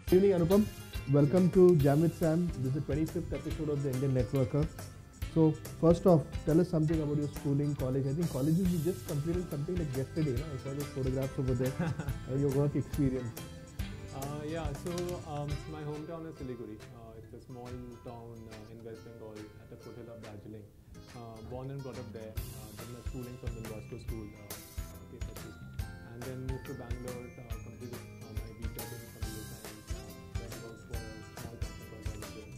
Good evening, Anupam. Welcome to Jam with Sam. This is the 25th episode of the Indian Networker. So, first off, tell us something about your schooling, college. I think colleges you just completed something like yesterday. No? I saw the photographs over there. Your work experience. My hometown is Siliguri. It's a small town in West Bengal at the foothill of Darjeeling. Born and brought up there. Did my schooling from the Bosco School, KSHC. And then moved to Bangalore, completed my BTech in computer science. Then worked for a small company called Oracle.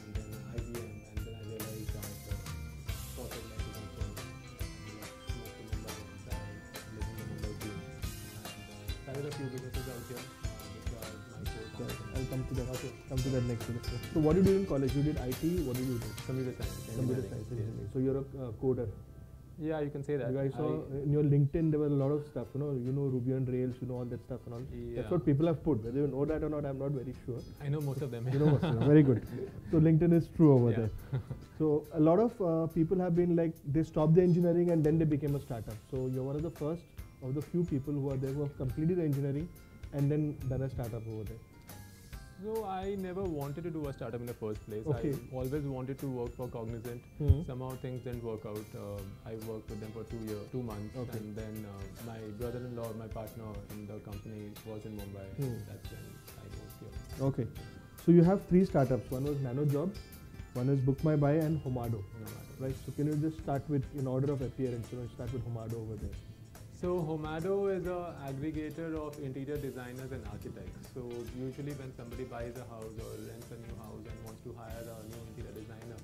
And then IBM. And then I realized that thought I'd like to come from moved to Mumbai and living the Mumbai dream. And started a few businesses out here. I'll come to that. Okay, come to that next. So, what did you do in college? You did IT. What did you do? Computer science. Computer science. Engineering. So, you're a coder. Yeah, you can say that. I saw in your LinkedIn there were a lot of stuff. You know Ruby on Rails. You know all that stuff and all. Yeah. That's what people have put. Whether you know that or not, I'm not very sure. I know most of them. You know most of them. Very good. So LinkedIn is true over there. So a lot of people have been like they stopped the engineering and then they became a startup. So you're one of the first of the few people who are there who have completed engineering and then done a startup over there. So I never wanted to do a startup in the first place. Okay. I always wanted to work for Cognizant. Somehow things didn't work out. I worked with them for 2 months, Okay. and then my brother-in-law, my partner in the company, was in Mumbai. That's when I moved here. Okay. So you have 3 startups. One was NanoJobs, one is Book My Buy, and Homado. Right. So can you just start with in order of appearance? Start with Homado over there. So Homado is an aggregator of interior designers and architects. So usually when somebody buys a house or rents a new house and wants to hire a new interior designer,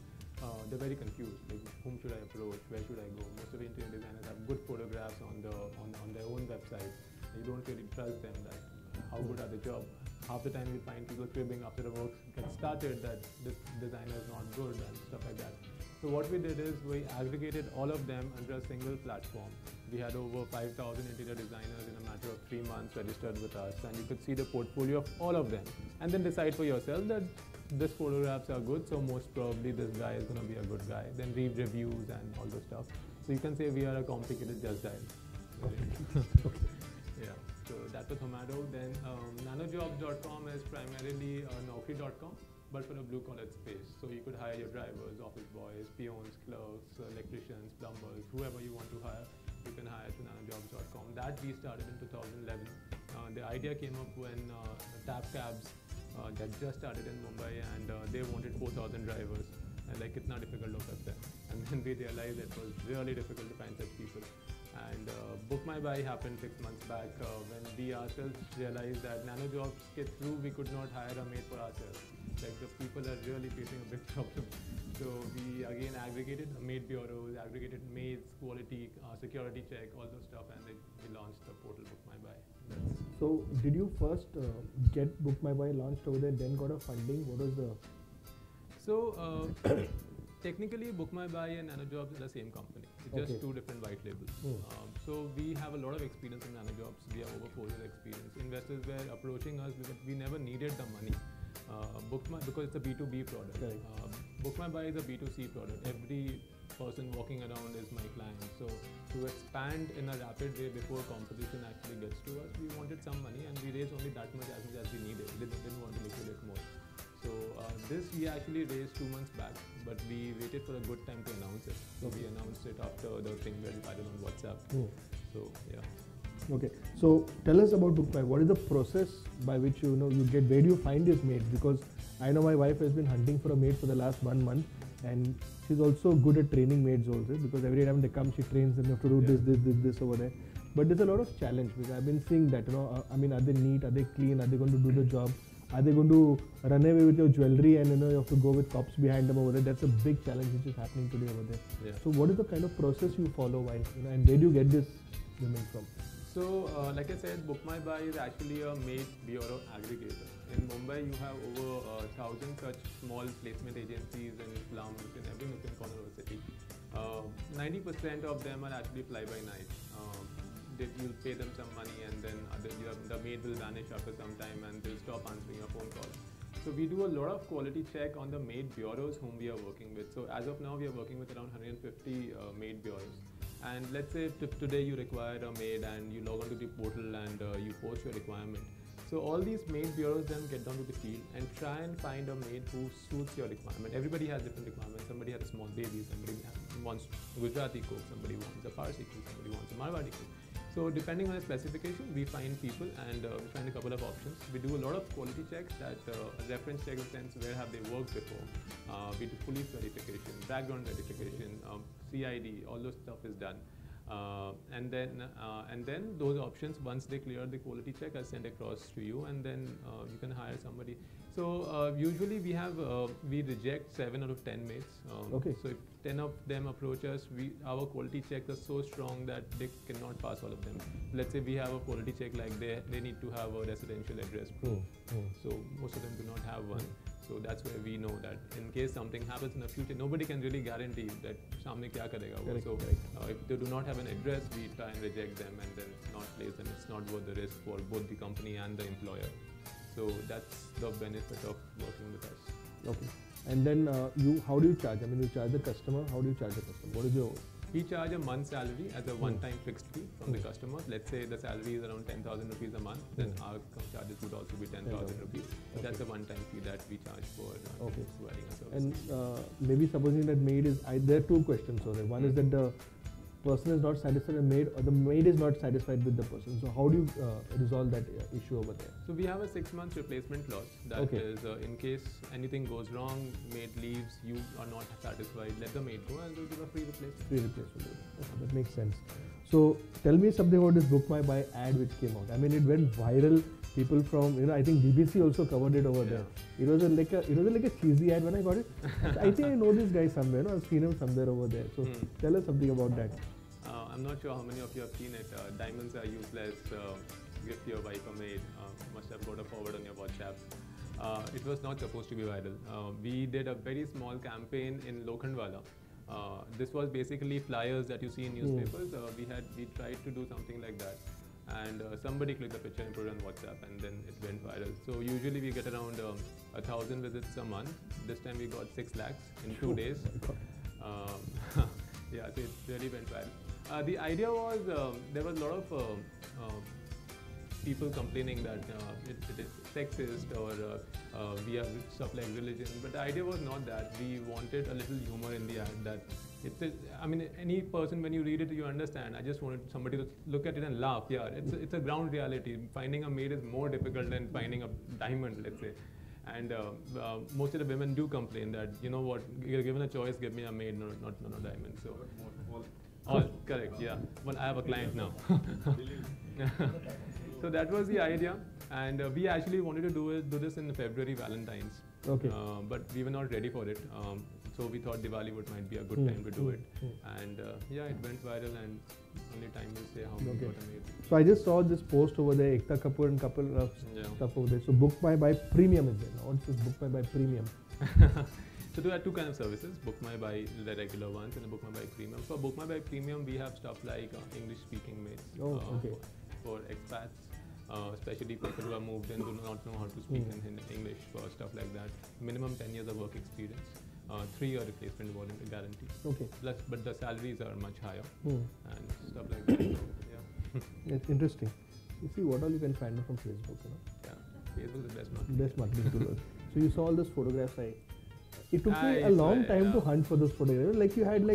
they're very confused. Like, whom should I approach? Where should I go? Most of the interior designers have good photographs on their own website. You don't really trust them that how good are the job. Half the time you find people cribbing after the work gets started that this designer is not good and stuff like that. So what we did is we aggregated all of them under a single platform. We had over 5,000 interior designers in a matter of 3 months registered with us, and you could see the portfolio of all of them and then decide for yourself that this photographs are good, so most probably this guy is going to be a good guy. Then read reviews and all those stuff. So you can say we are a complicated Just Dial. Yeah. So that was Homado. Then nanojobs.com is primarily naukri.com, but for a blue collar space. So you could hire your drivers, office boys, peons, clerks, electricians, plumbers, whoever you want to hire. You can hire to nanojobs.com. That we started in 2011. The idea came up when Tap Cabs that just started in Mumbai, and they wanted 4,000 drivers. And like, it's not difficult to look at. And then we realized it was really difficult to find such people. And Book My Buy happened 6 months back when we ourselves realized that NanoJobs ke through we could not hire a maid for ourselves. Like, the people are really facing a big problem. So we again aggregated maid bureaus, aggregated maids, quality, security check, all those stuff, and then we launched the portal Book My Buy. So did you first get Book My Buy launched over there, then got a funding? What was the... So technically, Book My Buy and NanoJobs are the same company. It's just 2 different white labels. So we have a lot of experience in NanoJobs. We have over 4 years experience. Investors were approaching us because we never needed the money. Because it's a B2B product. Book My Buy is a B2C product. Every person walking around is my client. So to expand in a rapid way before competition actually gets to us, we wanted some money, and we raised only that much as we needed. We didn't want to liquidate more. So this we actually raised 2 months back, but we waited for a good time to announce it. So we announced it after the thing went viral on WhatsApp. So yeah. Okay, so tell us about Book My. What is the process by which you get? Where do you find this maid? Because I know my wife has been hunting for a maid for the last 1 month, and she's also good at training maids also. Because every time they come, she trains them. You have to do this over there. But there's a lot of challenge because I've been seeing that. Are they neat? Are they clean? Are they going to do the job? Are they going to run away with your jewelry and you have to go with cops behind them over there? That's a big challenge which is happening today over there. So what is the kind of process you follow while and where do you get this women from? So like I said, Book My Buy is actually a maid bureau aggregator. In Mumbai, you have over 1,000 such small placement agencies in slums in every nook and corner of the city. 90% of them are actually fly by night. You'll pay them some money, and then the maid will vanish after some time and they'll stop answering your phone calls. So we do a lot of quality check on the maid bureaus whom we are working with. So as of now, we are working with around 150 maid bureaus. And let's say if today you require a maid and you log onto the portal and you post your requirement, So all these maid bureaus then get down to the field and try and find a maid who suits your requirement. Everybody has different requirements. Somebody has a small baby, somebody wants Gujarati cook, somebody wants a Parsi cook, somebody wants a Marwadi cook. So depending on the specification, we find people and we find a couple of options. We do a lot of quality checks, that reference check in the sense where have they worked before. We do police verification, background verification, CID, all those stuff is done. And then those options, once they clear the quality check, are sent across to you, and then you can hire somebody. So usually we reject 7 out of 10 maids. Okay. So if 10 of them approach us, our quality checks are so strong that they cannot pass all of them. Let's say we have a quality check like they need to have a residential address proof. So most of them do not have one. So that's where we know that in case something happens in the future, nobody can really guarantee that सामने क्या करेगा वो. So if they do not have an address, we try and reject them and then not place them. It's not worth the risk for both the company and the employer. So that's the benefit of working with us. Okay. And then how do you charge? I mean, you charge the customer. How do you charge the customer? What is your? We charge a month's salary as a one-time fixed fee from the customer. Let's say the salary is around 10,000 rupees a month, then our charges would also be 10,000 rupees. That's a one-time fee that we charge for providing a service. And maybe supposing that maid is, there are two questions over there. One is that the person is not satisfied with the maid, or the maid is not satisfied with the person. So how do you resolve that issue over there? So we have a 6-month replacement clause. That is, in case anything goes wrong, maid leaves, you are not satisfied, let the maid go and we'll give a free replacement. Free replacement. Okay, that makes sense. So tell me something about this Book My Buy ad which came out. I mean, it went viral. People from, I think BBC also covered it over there. It was like a cheesy ad when I got it. I think I know this guy somewhere. I've seen him somewhere over there. So tell us something about that. I'm not sure how many of you have seen it. Diamonds are useless. Gift your wife a maid. Must have got a forward on your WhatsApp. It was not supposed to be viral. We did a very small campaign in Lokhandwala. This was basically flyers that you see in newspapers. We tried to do something like that. And somebody clicked the picture and put it on WhatsApp, and then it went viral. So usually we get around 1,000 visits a month. This time we got 6 lakhs in 2 days. Yeah, so it really went viral. The idea was there was a lot of people complaining that it is sexist or we have stuff like religion, but the idea was not that. We wanted a little humor in the ad. That I mean, any person when you read it, you understand. I just wanted somebody to look at it and laugh. Yeah, it's a ground reality. Finding a maid is more difficult than finding a diamond, let's say. And most of the women do complain that, you know what, you're given a choice, give me a maid, not a diamond. So all correct, yeah. Well, I have a client now. So that was the idea, and we actually wanted to do this in February, Valentine's. Okay. But we were not ready for it. So we thought Diwali might be a good time to do it. And yeah, it went viral, and only time will say how many got made. So I just saw this post over there, Ekta Kapoor and couple of stuff over there. So Book My Buy Premium is there. Now what's this Book My Buy Premium? So there are 2 kinds of services, Book My Buy, the regular ones, and the Book My Buy Premium. For Book My Buy Premium, we have stuff like English-speaking maids for expats, especially people who have moved in, do not know how to speak in English, for stuff like that. Minimum 10 years of work experience, 3-year replacement warranty guarantee. Okay. Plus, but the salaries are much higher and stuff like that. So, yeah. It's interesting. You see what all you can find from Facebook, you know? Yeah, Facebook is the best marketing. Best marketing tool. So you saw all those photographs. It took me a long time to hunt for those photographs. Like you had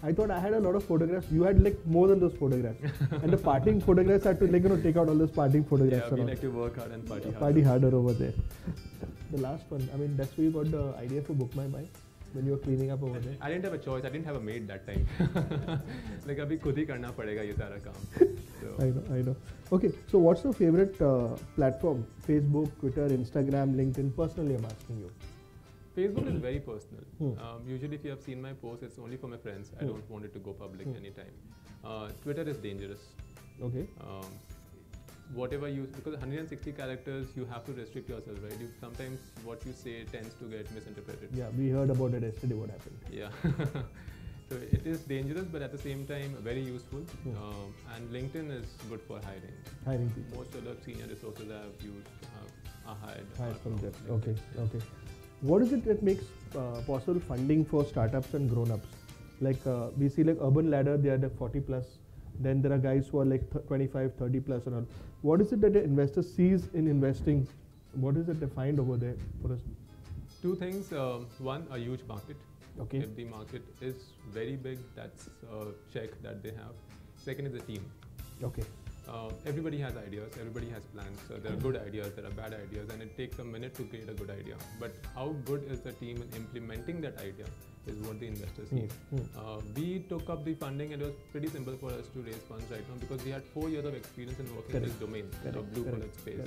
I thought I had a lot of photographs. You had more than those photographs. And the partying photographs had to take out all those partying photographs. Yeah, we like to work hard and party harder. Party harder over there. The last one, I mean, that's where you got the idea for Book My Buy, when you were cleaning up over there. I didn't have a choice. I didn't have a maid that time. Like abhi khud hi karna padega ye sara kaam. I know. Okay, so what's your favorite platform? Facebook, Twitter, Instagram, LinkedIn? Personally, I'm asking you. Facebook is very personal. Usually if you have seen my posts, it's only for my friends. I don't want it to go public anytime. Twitter is dangerous. Okay. Whatever because 160 characters, you have to restrict yourself, right? Sometimes what you say tends to get misinterpreted. Yeah, we heard about it yesterday, what happened. Yeah. So it is dangerous, but at the same time, very useful. And LinkedIn is good for hiring. Hiring people. Most of the senior resources I have used are hired from there. Okay. What is it that makes possible funding for startups and grown-ups? Like we see like Urban Ladder, they are the 40 plus Then there are guys who are like 25, 30 plus and all. What is it that an investor sees in investing? What is it they find over there for us? Two things. One, a huge market. Okay. If the market is very big, that's a check that they have. Second is the team. Okay. Everybody has ideas, everybody has plans. There are good ideas, there are bad ideas, and it takes a minute to create a good idea. But how good is the team in implementing that idea is what the investors need. We took up the funding, and it was pretty simple for us to raise funds right now because we had 4 years of experience in working in this domain, the blue collar space.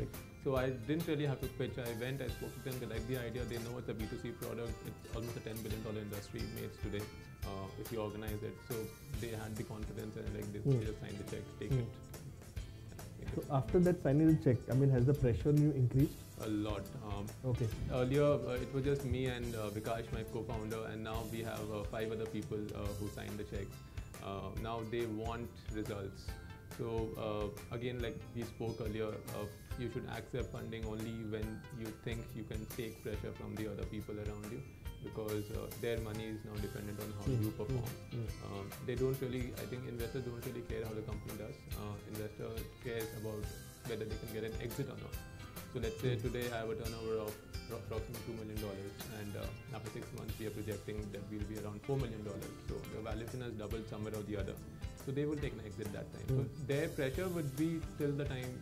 So I didn't really have to pitch. I went, I spoke to them, they liked the idea, they know it's a B2C product, it's almost a $10 billion industry made today if you organize it. So they had the confidence and like they just signed the check, take it. So after that signing the check, I mean, has the pressure on you increased? A lot. Okay. Earlier, it was just me and Vikash, my co-founder, and now we have 5 other people who signed the checks. Now they want results. So again, like we spoke earlier, you should accept funding only when you think you can take pressure from the other people around you, because their money is now dependent on how you perform. They don't really, I think investors don't really care how the company does. Investor cares about whether they can get an exit or not. So let's say today I have a turnover of approximately $2 million, and after 6 months we are projecting that we'll be around $4 million. So the valuation has doubled somewhere or the other. So they will take an exit that time. So their pressure would be till the time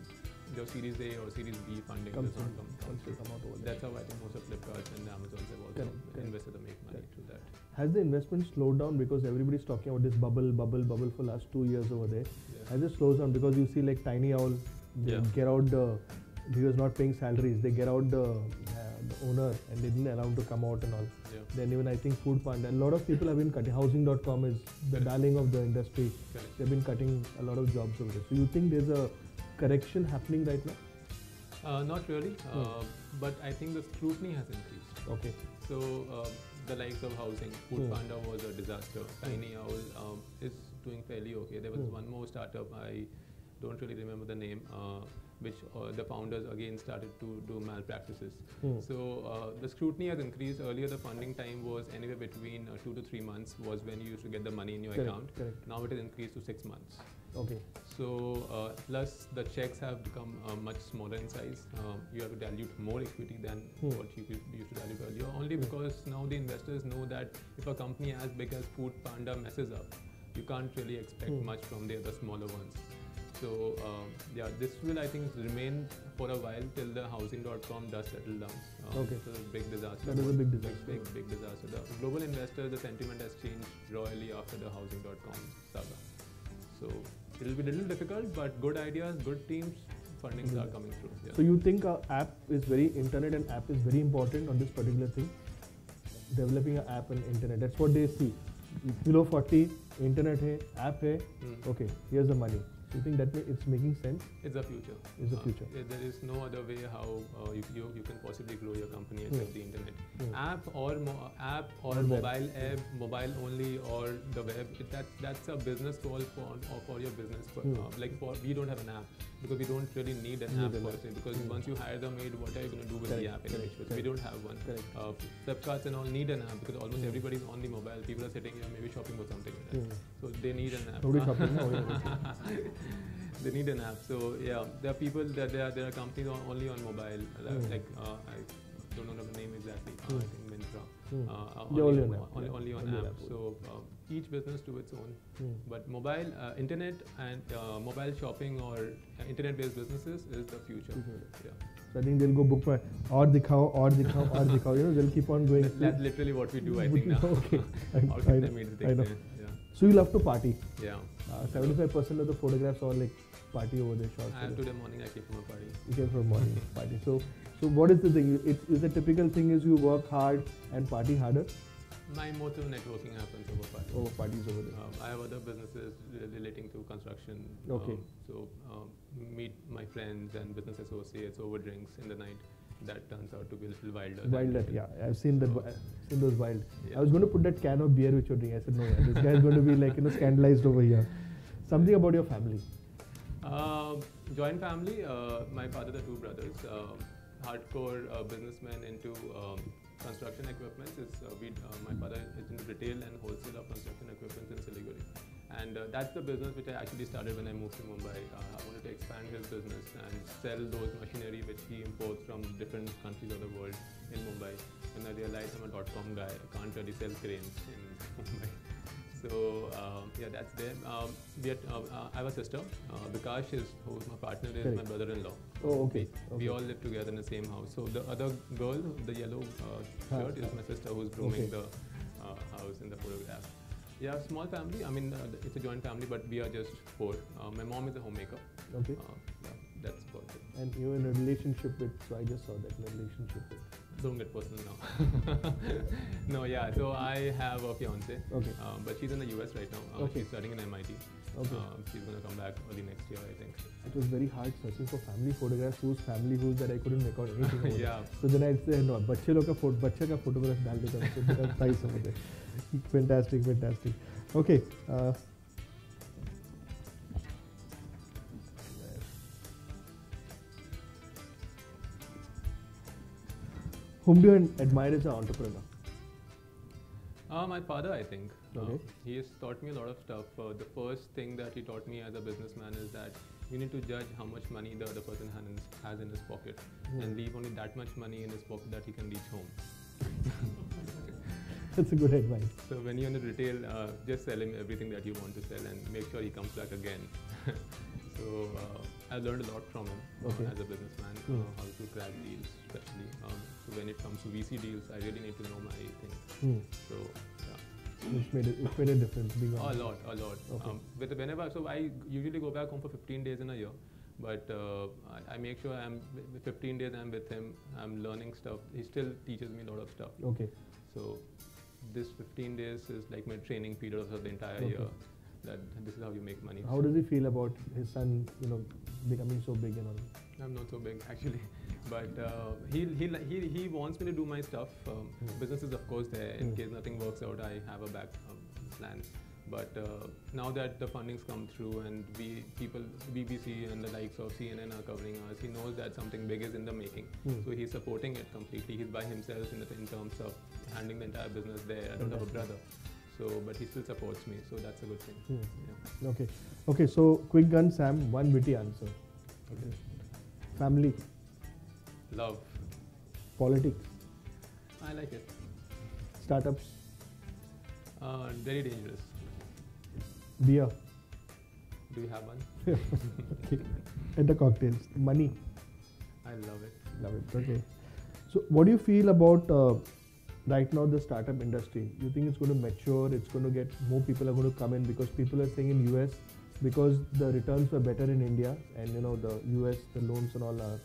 the Series A or Series B funding does not come out over there. That's how I think most of Flipkart and Amazon have also invested to make money through that. Has the investment slowed down because everybody's talking about this bubble for last 2 years over there? Has it slowed down because you see like Tiny Owl, they get out he was not paying salaries, they get out the owner and they didn't allow him to come out and all. Then even I think Food Panda, a lot of people have been cutting. Housing.com is the darling of the industry. They've been cutting a lot of jobs over there. So you think there's a correction happening right now? Not really, but I think the scrutiny has increased. Okay. So the likes of housing, Food Panda was a disaster. Tiny Owl is doing fairly okay. There was one more startup, I don't really remember the name, which the founders again started to do malpractices. So the scrutiny has increased. Earlier the funding time was anywhere between 2 to 3 months was when you used to get the money in your account. Now it has increased to 6 months. Okay. So plus the checks have become much smaller in size. You have to dilute more equity than what you used to dilute earlier, only because now the investors know that if a company as big as Food Panda messes up, you can't really expect much from the other smaller ones. So yeah, this will I think remain for a while till the Housing.com does settle down. It's a big disaster. That is a big disaster. Big disaster. The global investors, the sentiment has changed royally after the Housing.com saga. So it will be a little difficult, but good ideas, good teams, fundings are coming through. So you think app is internet and app is very important on this particular thing? Developing an app and internet, that's what they see. Below 40, internet hai, app hai, okay, here's the money. Do you think that it's making sense? It's the future. It's the future. There is no other way how you can possibly grow your company except the internet. App or mobile app, mobile only, or the web. That's a business call for your business. We don't have an app because we don't really need an app per se. Because once you hire the maid, what are you going to do with the app? We don't have one. Flipkarts and all need an app because almost everybody is on the mobile. People are sitting here maybe shopping for something. So they need an app. Nobody shopping. They need an app. So yeah, there are people that there are companies only on mobile. Like I don't know the name exactly. I think Myntra. Only on app. So each business to its own. But mobile, internet and mobile shopping or internet-based businesses is the future. Yeah. So I think they'll go book my or dikhao. You know, they'll keep on going. That's literally what we do. I think now. Okay. I know. So you love to party. Yeah. 75% of the photographs are like party over there. Today morning I came from a party. You came from a morning party. So what is the thing? Is the typical thing is you work hard and party harder? My mode of networking happens over parties. Over parties over there. I have other businesses relating to construction. Okay. So meet my friends and business associates over drinks in the night. That turns out to be a little wilder. Wilder, yeah. I've seen that. I've seen those wild. Yeah. I was going to put that can of beer which you're drinking. I said, no, this guy is going to be like scandalized over here. Something about your family. Joint family. My father, the 2 brothers, hardcore businessmen into construction equipment. My father is in retail and wholesale of construction equipment in Siliguri, and and that's the business which I actually started when I moved to Mumbai. I wanted to expand his business and sell those machinery which he imports from different countries of the world in Mumbai. And I realized I'm a .com guy. I can't really sell cranes in Mumbai. So yeah, that's there. I have a sister. Vikash who's my partner, is my brother-in-law. Oh, okay. We all live together in the same house. So the other girl, the yellow shirt, is my sister who's grooming the house in the photograph. Yeah, small family. I mean, it's a joint family, but we are just 4. My mom is a homemaker. Okay. Yeah, that's about it. And you're in a relationship with, so I just saw that, in a relationship with. Don't get personal now. No, yeah. So I have a fiance. Okay. But she's in the US right now. Okay. She's studying in MIT. Okay. She's gonna come back early next year, I think. It was very hard searching for family photographs, whose family who's that I couldn't make out anything about. Yeah. So then I said, no, बच्चे लोग का बच्चे का photograph डाल देता हूँ, so मेरा था ही समझ में. Fantastic, fantastic. Okay. Whom do you admire as an entrepreneur? My father, I think. Okay. He has taught me a lot of stuff. The first thing that he taught me as a businessman is that you need to judge how much money the other person has in his pocket and leave only that much money in his pocket that he can reach home. That's a good advice. So when you're in retail, just sell him everything that you want to sell and make sure he comes back again. So I learned a lot from him as a businessman, how to crack deals, especially. So when it comes to VC deals, I really need to know my thing. So yeah. It made a difference being honest. A lot. Okay. So I usually go back home for 15 days in a year, but I make sure 15 days I'm with him, I'm learning stuff. He still teaches me a lot of stuff. Okay. So this 15 days is like my training period of the entire year. That this is how you make money. How does he feel about his son, becoming so big and all? I'm not so big actually, but he wants me to do my stuff. Business is of course there in case nothing works out. I have a back plan. But now that the funding's come through and BBC and the likes of CNN are covering us, he knows that something big is in the making. So he's supporting it completely. He's by himself in terms of handling the entire business there. I don't have a brother. So, but he still supports me, so that's a good thing. Yeah. Okay. So, quick gun, Sam. One witty answer. Okay. Family. Love. Politics. I like it. Startups. Very dangerous. Beer. Do you have one? Okay. And the cocktails. Money. I love it. Love it. Okay. So, what do you feel about right now the startup industry? You think it's going to mature? It's going to get more people are going to come in because people are saying in US because the returns were better in India and the US the loans and all are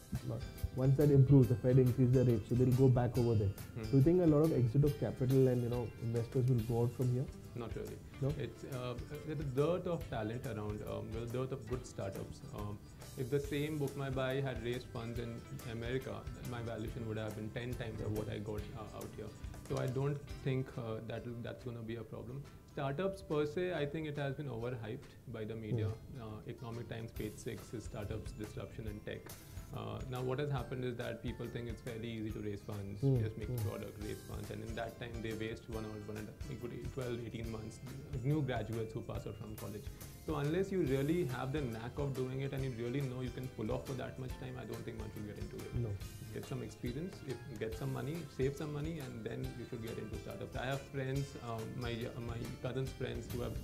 once that improves, the Fed increase the rates, so they'll go back over there. Do you think a lot of exit of capital and investors will go out from here? Not really. No? It's there's a dearth of talent around. There's a dearth of good startups. If the same Book My Buy had raised funds in America, my valuation would have been 10 times of what I got out here. So I don't think that's going to be a problem. Startups per se, I think it has been overhyped by the media. Economic Times page 6 is startups, disruption and tech. Now what has happened is that people think it's fairly easy to raise funds, just make a product, raise funds, and in that time they waste 12, 18 months, new graduates who pass out from college. So unless you really have the knack of doing it and you really know you can pull off for that much time, I don't think one should get into it. No. Get some experience, get some money, save some money, and then you should get into startups. I have friends, my cousin's friends who have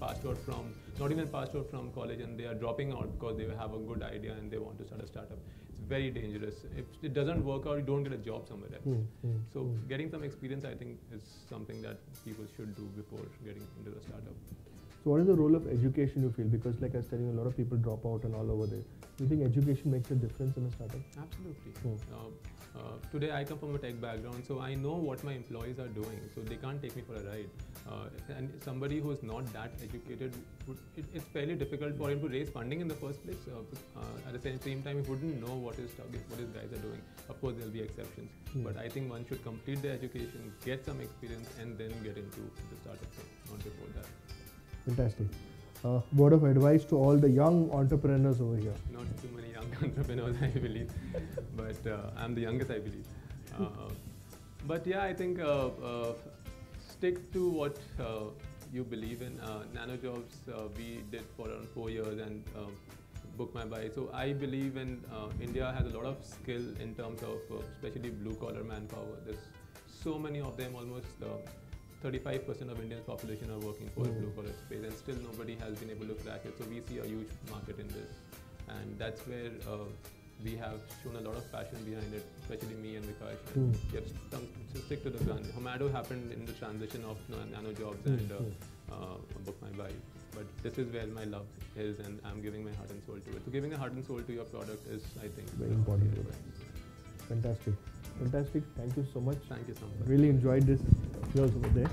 not even passed out from college, and they are dropping out because they have a good idea and they want to start a startup. It's very dangerous. If it doesn't work out, you don't get a job somewhere else. So getting some experience, I think, is something that people should do before getting into the startup. So what is the role of education you feel? Because like I was telling you, a lot of people drop out and all over there. Do you think education makes a difference in a startup? Absolutely. Today I come from a tech background, so I know what my employees are doing, so they can't take me for a ride. And somebody who is not that educated, it's fairly difficult for him to raise funding in the first place. At the same time, he wouldn't know what his guys are doing. Of course, there'll be exceptions, but I think one should complete the education, get some experience, and then get into the startup thing, not before that. Fantastic. Word of advice to all the young entrepreneurs over here. Not too many young entrepreneurs, I believe, but I'm the youngest, I believe. But yeah, I think stick to what you believe in. NanoJobs we did for around 4 years, and Book My Bike. So I believe in India has a lot of skill in terms of especially blue collar manpower. There's so many of them, almost 35% of Indian population are working for blue collar space, and still nobody has been able to crack it. So we see a huge market in this, and that's where we have shown a lot of passion behind it, especially me and Vikash. And we have stick to the gun. Homado happened in the transition of NanoJobs and Book My Bike. But this is where my love is, and I'm giving my heart and soul to it. So giving a heart and soul to your product is, I think, very important. Fantastic. Fantastic. Thank you so much. Thank you so much. Really enjoyed this. Yours over there.